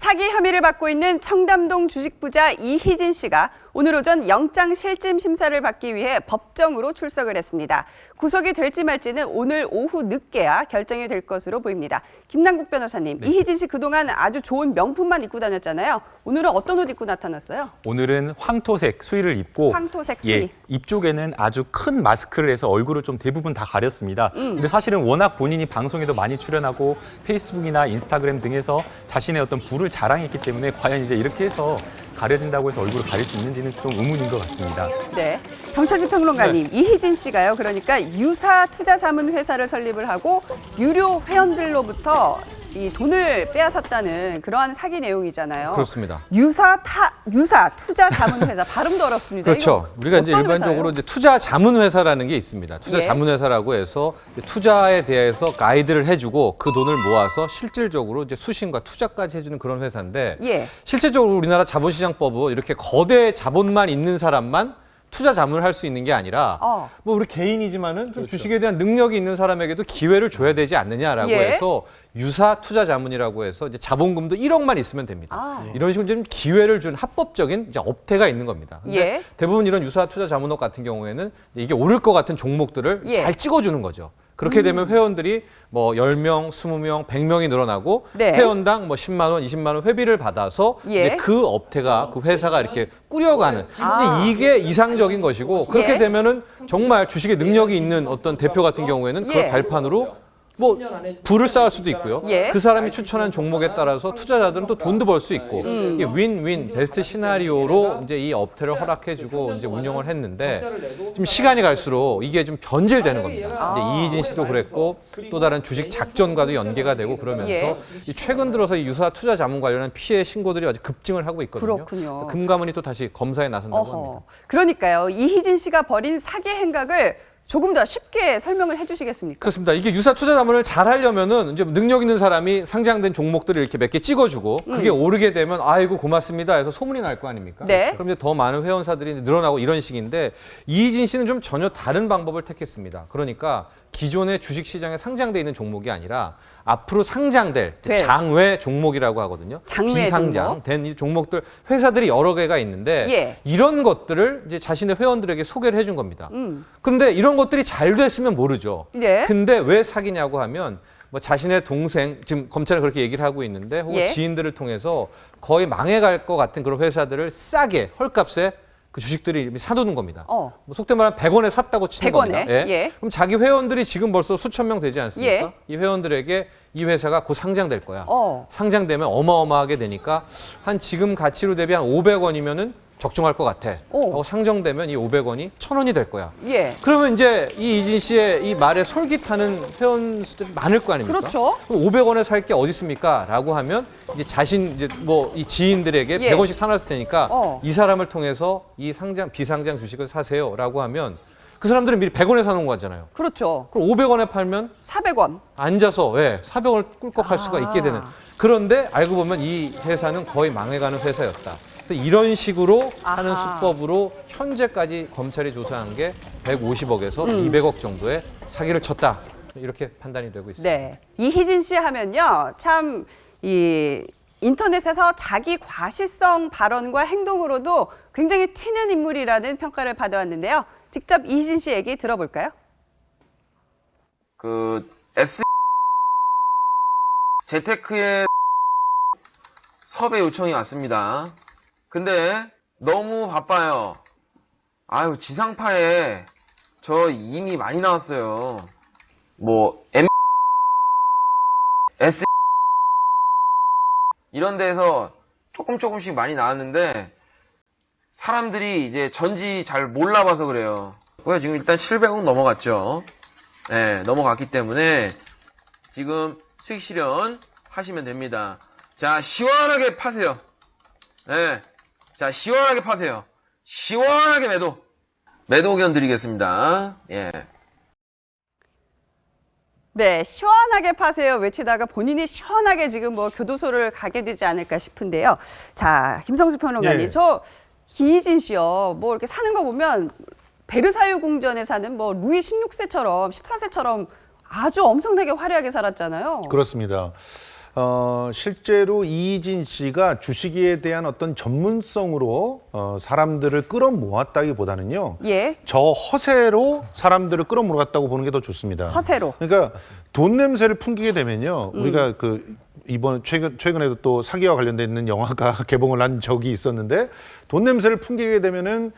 사기 혐의를 받고 있는 청담동 주식부자 이희진 씨가 오늘 오전 영장 실질 심사를 받기 위해 법정으로 출석을 했습니다. 구속이 될지 말지는 오늘 오후 늦게야 결정이 될 것으로 보입니다. 김남국 변호사님, 이희진 씨 그동안 아주 좋은 명품만 입고 다녔잖아요. 오늘은 어떤 옷 입고 나타났어요? 오늘은 황토색 수의를 입고 황토색 수의. 입 쪽에는 아주 큰 마스크를 해서 얼굴을 좀 대부분 다 가렸습니다. 근데 사실은 워낙 본인이 방송에도 많이 출연하고 페이스북이나 인스타그램 등에서 자신의 어떤 부를 자랑했기 때문에 과연 이제 이렇게 해서 가려진다고 해서 얼굴을 가릴 수 있는지는 좀 의문인 것 같습니다. 네, 정철지 평론가님, 이희진 씨가요. 그러니까 유사 투자 자문 회사를 설립을 하고 유료 회원들로부터 이 돈을 빼앗았다는 그러한 사기 내용이잖아요. 그렇습니다. 유사 투자 자문 회사 발음도 어렵습니다. 그렇죠. 우리가 이제 일반적으로 회사예요? 이제 투자 자문 회사라는 게 있습니다. 투자 자문 회사라고 해서 투자에 대해서 가이드를 해주고 그 돈을 모아서 실질적으로 이제 수신과 투자까지 해주는 그런 회사인데 실질적으로 우리나라 자본시장법은 이렇게 거대 자본만 있는 사람만 투자 자문을 할 수 있는 게 아니라 뭐 우리 개인이지만은 좀 주식에 대한 능력이 있는 사람에게도 기회를 줘야 되지 않느냐라고 해서 유사 투자 자문이라고 해서 이제 자본금도 1억만 있으면 됩니다. 이런 식으로 좀 기회를 준 합법적인 이제 업태가 있는 겁니다. 근데 대부분 이런 유사 투자 자문업 같은 경우에는 이게 오를 것 같은 종목들을 잘 찍어주는 거죠. 그렇게 되면 회원들이 뭐 10명, 20명, 100명이 늘어나고 회원당 뭐 10만 원, 20만 원 회비를 받아서 이제 그 업태가 그 회사가 이렇게 꾸려가는 근데 이게 이상적인 것이고 그렇게 되면은 정말 주식에 능력이 있는 어떤 대표 같은 경우에는 그걸 발판으로 뭐 부를 쌓을 수도 있고요. 그 사람이 추천한 종목에 따라서 투자자들은 또 돈도 벌 수 있고 이게 윈윈 베스트 시나리오로 이제 이 업태를 허락해주고 이제 운영을 했는데 지금 시간이 갈수록 이게 좀 변질되는 겁니다. 이제 이희진 씨도 그랬고 또 다른 주식 작전과도 연계가 되고 그러면서 이 최근 들어서 이 유사 투자 자문 관련한 피해 신고들이 아주 급증을 하고 있거든요. 그래서 금감원이 또 다시 검사에 나선다고 합니다. 그러니까요. 이희진 씨가 벌인 사기 행각을 조금 더 쉽게 설명을 해주시겠습니까? 그렇습니다. 이게 유사 투자 자문을 잘 하려면은 이제 능력 있는 사람이 상장된 종목들을 이렇게 몇 개 찍어주고 그게 오르게 되면 아이고 고맙습니다 해서 소문이 날 거 아닙니까? 그럼 이제 더 많은 회원사들이 늘어나고 이런 식인데 이희진 씨는 좀 전혀 다른 방법을 택했습니다. 그러니까 기존의 주식시장에 상장돼 있는 종목이 아니라 앞으로 상장될 장외 종목이라고 하거든요. 비상장된 이 종목들 회사들이 여러 개가 있는데 이런 것들을 이제 자신의 회원들에게 소개를 해준 겁니다. 근데 이런 것들이 잘 됐으면 모르죠. 근데 왜 사기냐고 하면 뭐 자신의 동생 지금 검찰은 그렇게 얘기를 하고 있는데 혹은 지인들을 통해서 거의 망해갈 것 같은 그런 회사들을 싸게 헐값에 그 주식들이 사두는 겁니다. 뭐 속된 말하면 100원에 샀다고 치는 겁니다. 그럼 자기 회원들이 지금 벌써 수천 명 되지 않습니까? 이 회원들에게 이 회사가 곧 상장될 거야. 상장되면 어마어마하게 되니까 한 지금 가치로 대비 한 500원이면은 적정할 것 같아. 하고 상정되면 이 500원이 1,000원이 될 거야. 그러면 이제 이 이희진 씨의 이 말에 솔깃하는 회원들이 많을 거 아닙니까? 그럼 500원에 살 게 어디 있습니까? 라고 하면 이제 자신 이제 뭐 이 지인들에게 100원씩 사놨을 테니까 이 사람을 통해서 이 비상장 주식을 사세요라고 하면 그 사람들은 미리 100원에 사놓은 거잖아요. 그럼 500원에 팔면 400원. 앉아서 400원을 꿀꺽할 수가 있게 되는. 그런데 알고 보면 이 회사는 거의 망해가는 회사였다. 그래서 이런 식으로 하는 수법으로 현재까지 검찰이 조사한 게 150억에서 200억 정도의 사기를 쳤다. 이렇게 판단이 되고 있습니다. 이희진 씨 하면요. 참 이 인터넷에서 자기 과시성 발언과 행동으로도 굉장히 튀는 인물이라는 평가를 받아왔는데요. 직접 이희진 씨 얘기 들어볼까요? 재테크에 섭외 요청이 왔습니다. 근데 너무 바빠요. 아유, 지상파에 저 이미 많이 나왔어요. 뭐 S 이런 데서 조금씩 많이 나왔는데 사람들이 이제 전지 잘 몰라봐서 그래요. 지금 일단 700억 넘어갔죠. 넘어갔기 때문에 지금 수익 실현 하시면 됩니다. 자, 시원하게 파세요. 자, 시원하게 파세요. 시원하게 매도 의견 드리겠습니다. 시원하게 파세요 외치다가 본인이 시원하게 지금 뭐 교도소를 가게 되지 않을까 싶은데요. 자, 김성수 평론가님, 저 이희진 씨요. 뭐 이렇게 사는 거 보면 베르사유 궁전에 사는 뭐 루이 16세처럼 14세처럼 아주 엄청나게 화려하게 살았잖아요. 그렇습니다. 실제로 이희진 씨가 주식에 대한 어떤 전문성으로 사람들을 끌어모았다기보다는요. 예. 저 허세로 사람들을 끌어모았다고 보는 게 더 좋습니다. 허세로. 그러니까 돈 냄새를 풍기게 되면요. 우리가 이번 최근에도 또 사기와 관련돼 있는 영화가 개봉을 한 적이 있었는데 돈 냄새를 풍기게 되면은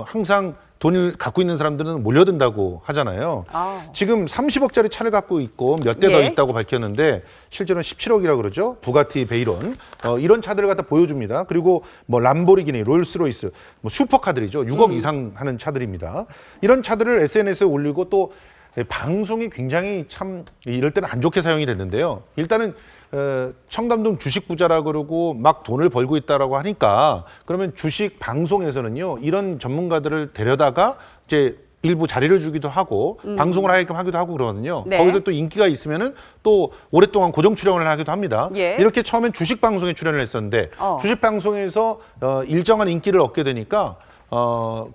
항상 돈을 갖고 있는 사람들은 몰려든다고 하잖아요. 지금 30억짜리 차를 갖고 있고 몇 대 더 예. 있다고 밝혔는데 실제로는 17억이라고 그러죠. 부가티 베이론 이런 차들을 갖다 보여줍니다. 그리고 뭐 람보르기니, 롤스로이스, 뭐 슈퍼카들이죠. 6억 이상 하는 차들입니다. 이런 차들을 SNS에 올리고 또 방송이 굉장히 참 이럴 때는 안 좋게 사용이 됐는데요. 일단은 청담동 주식 부자라 그러고 막 돈을 벌고 있다라고 하니까 그러면 주식 방송에서는요 이런 전문가들을 데려다가 이제 일부 자리를 주기도 하고 방송을 하게끔 하기도 하고 그러거든요. 네. 거기서 또 인기가 있으면은 또 오랫동안 고정 출연을 하기도 합니다. 예. 이렇게 처음엔 주식 방송에 출연을 했었는데 주식 방송에서 일정한 인기를 얻게 되니까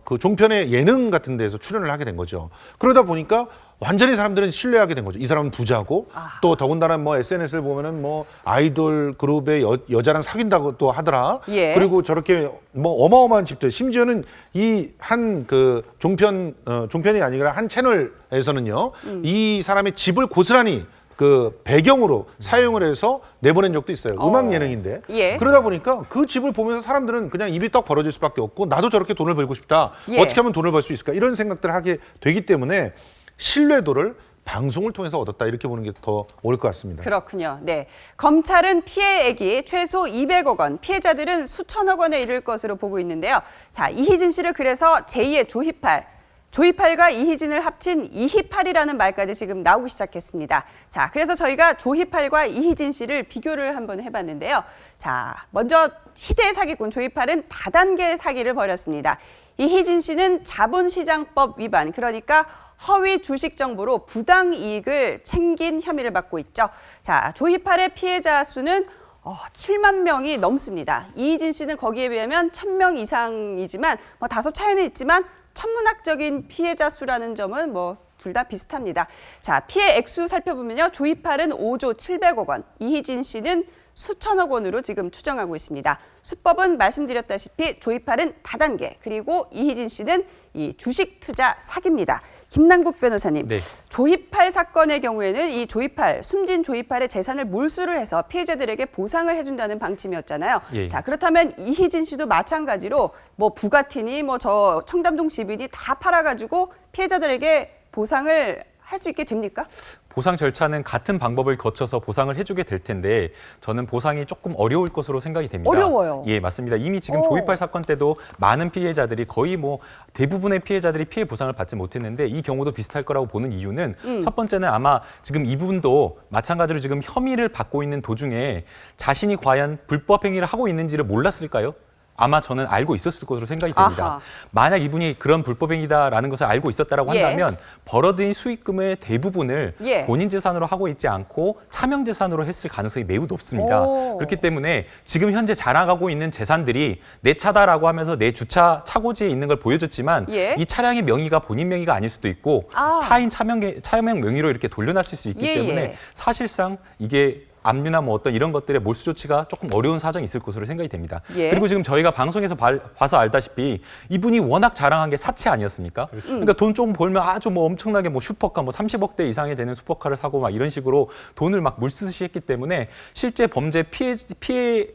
그 종편의 예능 같은 데서 출연을 하게 된 거죠. 그러다 보니까 완전히 사람들은 신뢰하게 된 거죠. 이 사람은 부자고 또 더군다나 뭐 SNS를 보면은 뭐 아이돌 그룹의 여자랑 사귄다고 또 하더라. 예. 그리고 저렇게 뭐 어마어마한 집들, 심지어는 이 한 그 종편이 아니라 한 채널에서는요 이 사람의 집을 고스란히 그 배경으로 사용을 해서 내보낸 적도 있어요. 음악 예능인데. 예. 그러다 보니까 그 집을 보면서 사람들은 그냥 입이 떡 벌어질 수밖에 없고 나도 저렇게 돈을 벌고 싶다. 예. 어떻게 하면 돈을 벌 수 있을까? 이런 생각들을 하게 되기 때문에 신뢰도를 방송을 통해서 얻었다. 이렇게 보는 게 더 옳을 것 같습니다. 그렇군요. 네. 검찰은 피해액이 최소 200억 원, 피해자들은 수천억 원에 이를 것으로 보고 있는데요. 자, 이희진 씨를 그래서 제2의 조이팔과 이희진을 합친 이희팔이라는 말까지 지금 나오기 시작했습니다. 자, 그래서 저희가 조이팔과 이희진 씨를 비교를 한번 해봤는데요. 자, 먼저 희대 사기꾼 조이팔은 다단계 사기를 벌였습니다. 이희진 씨는 자본시장법 위반, 그러니까 허위 주식 정보로 부당 이익을 챙긴 혐의를 받고 있죠. 자, 조이팔의 피해자 수는 7만 명이 넘습니다. 이희진 씨는 거기에 비하면 1,000명 이상이지만 뭐 다소 차이는 있지만 천문학적인 피해자 수라는 점은 뭐 둘 다 비슷합니다. 자, 피해 액수 살펴보면요. 조이팔은 5조 700억 원, 이희진 씨는 수천억 원으로 지금 추정하고 있습니다. 수법은 말씀드렸다시피 조이팔은 다단계, 그리고 이희진 씨는 이 주식 투자 사기입니다. 김남국 변호사님, 네. 조이팔 사건의 경우에는 이 숨진 조이팔의 재산을 몰수를 해서 피해자들에게 보상을 해준다는 방침이었잖아요. 예. 자, 그렇다면 이희진 씨도 마찬가지로 뭐 부가티니 뭐 저 청담동 집이니 다 팔아가지고 피해자들에게 보상을 할 수 있게 됩니까? 보상 절차는 같은 방법을 거쳐서 보상을 해주게 될 텐데 저는 보상이 조금 어려울 것으로 생각이 됩니다. 어려워요. 예, 맞습니다. 이미 지금 조이팔 사건 때도 많은 피해자들이 거의 뭐 대부분의 피해자들이 피해 보상을 받지 못했는데 이 경우도 비슷할 거라고 보는 이유는 첫 번째는 아마 지금 이분도 마찬가지로 지금 혐의를 받고 있는 도중에 자신이 과연 불법 행위를 하고 있는지를 몰랐을까요? 아마 저는 알고 있었을 것으로 생각이 됩니다. 아하. 만약 이분이 그런 불법행위다라는 것을 알고 있었다라고 예. 한다면 벌어들인 수익금의 대부분을 예. 본인 재산으로 하고 있지 않고 차명 재산으로 했을 가능성이 매우 높습니다. 오. 그렇기 때문에 지금 현재 자랑하고 있는 재산들이 내 차다라고 하면서 내 주차 차고지에 있는 걸 보여줬지만 예. 이 차량의 명의가 본인 명의가 아닐 수도 있고 타인 차명 명의로 이렇게 돌려놨을 수 있기 예, 때문에 예. 사실상 이게 압류나 뭐 어떤 이런 것들의 몰수 조치가 조금 어려운 사정이 있을 것으로 생각이 됩니다. 예. 그리고 지금 저희가 방송에서 봐서 알다시피 이분이 워낙 자랑한 게 사채 아니었습니까? 그러니까 돈 좀 벌면 아주 뭐 엄청나게 뭐 슈퍼카 뭐 30억대 이상이 되는 슈퍼카를 사고 막 이런 식으로 돈을 막 물쓰듯이 했기 때문에 실제 범죄 피해에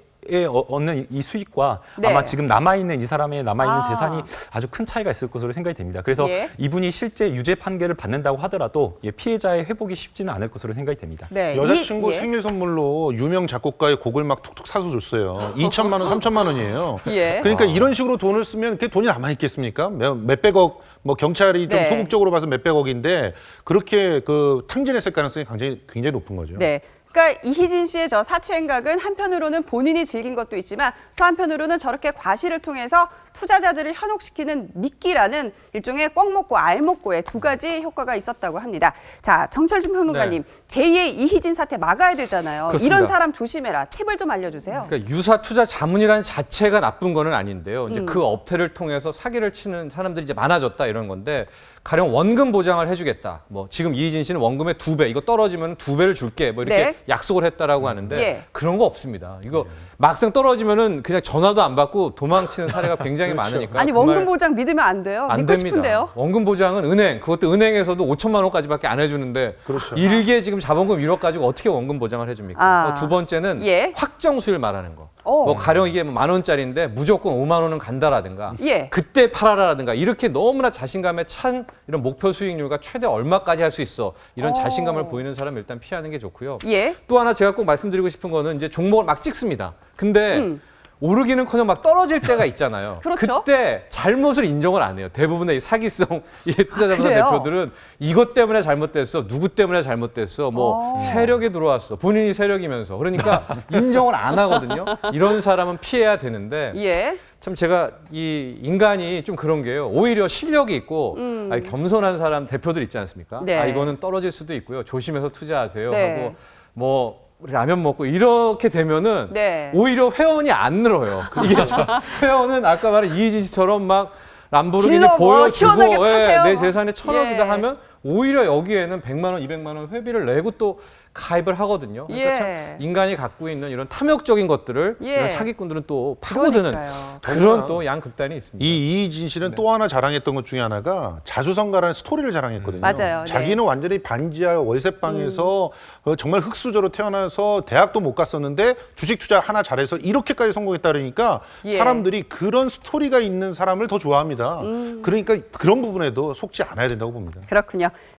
얻는 이 수익과 네. 아마 지금 남아있는 이 사람의 남아있는 아. 재산이 아주 큰 차이가 있을 것으로 생각이 됩니다. 그래서 예. 이분이 실제 유죄 판결을 받는다고 하더라도 피해자의 회복이 쉽지는 않을 것으로 생각이 됩니다. 네. 여자친구 예. 생일 선물로 유명 작곡가의 곡을 막 툭툭 사서 줬어요. 2천만 원, 3천만 원이에요. 예. 그러니까 이런 식으로 돈을 쓰면 그게 돈이 남아 있겠습니까? 몇백억, 뭐 경찰이 좀 네. 소극적으로 봐서 몇백억인데 그렇게 그 탕진했을 가능성이 굉장히 높은 거죠. 네. 그러니까 이희진 씨의 저 사채 행각은 한편으로는 본인이 즐긴 것도 있지만 또 한편으로는 저렇게 과실을 통해서 투자자들을 현혹시키는 미끼라는 일종의 꿩 먹고 알 먹고의 두 가지 효과가 있었다고 합니다. 자, 정철진 평론가님, 제2의 이희진 사태 막아야 되잖아요. 그렇습니다. 이런 사람 조심해라. 팁을 좀 알려주세요. 그러니까 유사 투자 자문이라는 자체가 나쁜 거는 아닌데요. 이제 그 업태를 통해서 사기를 치는 사람들이 이제 많아졌다 이런 건데, 가령 원금 보장을 해주겠다. 뭐 지금 이희진 씨는 원금의 2배, 이거 떨어지면 2배를 줄게. 뭐 이렇게 네. 약속을 했다라고 하는데 예. 그런 거 없습니다. 이거 막상 떨어지면은 그냥 전화도 안 받고 도망치는 사례가 굉장히 많으니까. 아니 그 말 원금 보장 믿으면 안 돼요. 안 믿고 됩니다. 싶은데요. 원금 보장은 은행, 그것도 은행에서도 5천만 원까지밖에 안 해주는데 그렇죠. 일개 지금 자본금 1억 가지고 어떻게 원금 보장을 해줍니까? 두 번째는 예. 확정 수익 말하는 거. 오. 뭐 가령 이게 만 원짜리인데 무조건 5만 원은 간다라든가 예. 그때 팔아라라든가 이렇게 너무나 자신감에 찬 이런 목표 수익률과 최대 얼마까지 할 수 있어 이런 자신감을 보이는 사람은 일단 피하는 게 좋고요. 예. 또 하나 제가 꼭 말씀드리고 싶은 거는 이제 종목을 막 찍습니다. 근데 오르기는커녕 막 떨어질 때가 있잖아요. 그렇죠. 그때 잘못을 인정을 안 해요. 대부분의 이 사기성 이 투자자분들 그래요? 대표들은 이것 때문에 잘못됐어, 누구 때문에 잘못됐어, 뭐 세력이 들어왔어, 본인이 세력이면서 그러니까 인정을 안 하거든요. 이런 사람은 피해야 되는데 예. 참 제가 이 인간이 좀 그런 게요. 오히려 실력이 있고 아니, 겸손한 사람 대표들 있지 않습니까? 네. 아 이거는 떨어질 수도 있고요. 조심해서 투자하세요 네. 하고 뭐. 우리 라면 먹고 이렇게 되면은 네. 오히려 회원이 안 늘어요. 이게 참 회원은 아까 말한 이희진 씨처럼 막 람보르기니 질러 뭐 보여주고 시원하게 파세요. 내 재산의 1,000억이다 예. 하면 오히려 여기에는 100만 원, 200만 원 회비를 내고 또 가입을 하거든요. 그러니까 예. 참 인간이 갖고 있는 이런 탐욕적인 것들을 예. 이런 사기꾼들은 또 파고드는 그러니까요. 그런 또 양극단이 있습니다. 이 이희진 씨는 또 하나 자랑했던 것 중에 하나가 자수성가라는 스토리를 자랑했거든요. 맞아요. 네. 자기는 완전히 반지하 월세방에서 정말 흑수저로 태어나서 대학도 못 갔었는데 주식 투자 하나 잘해서 이렇게까지 성공했다 그러니까 예. 사람들이 그런 스토리가 있는 사람을 더 좋아합니다. 그러니까 그런 부분에도 속지 않아야 된다고 봅니다. 그렇군요.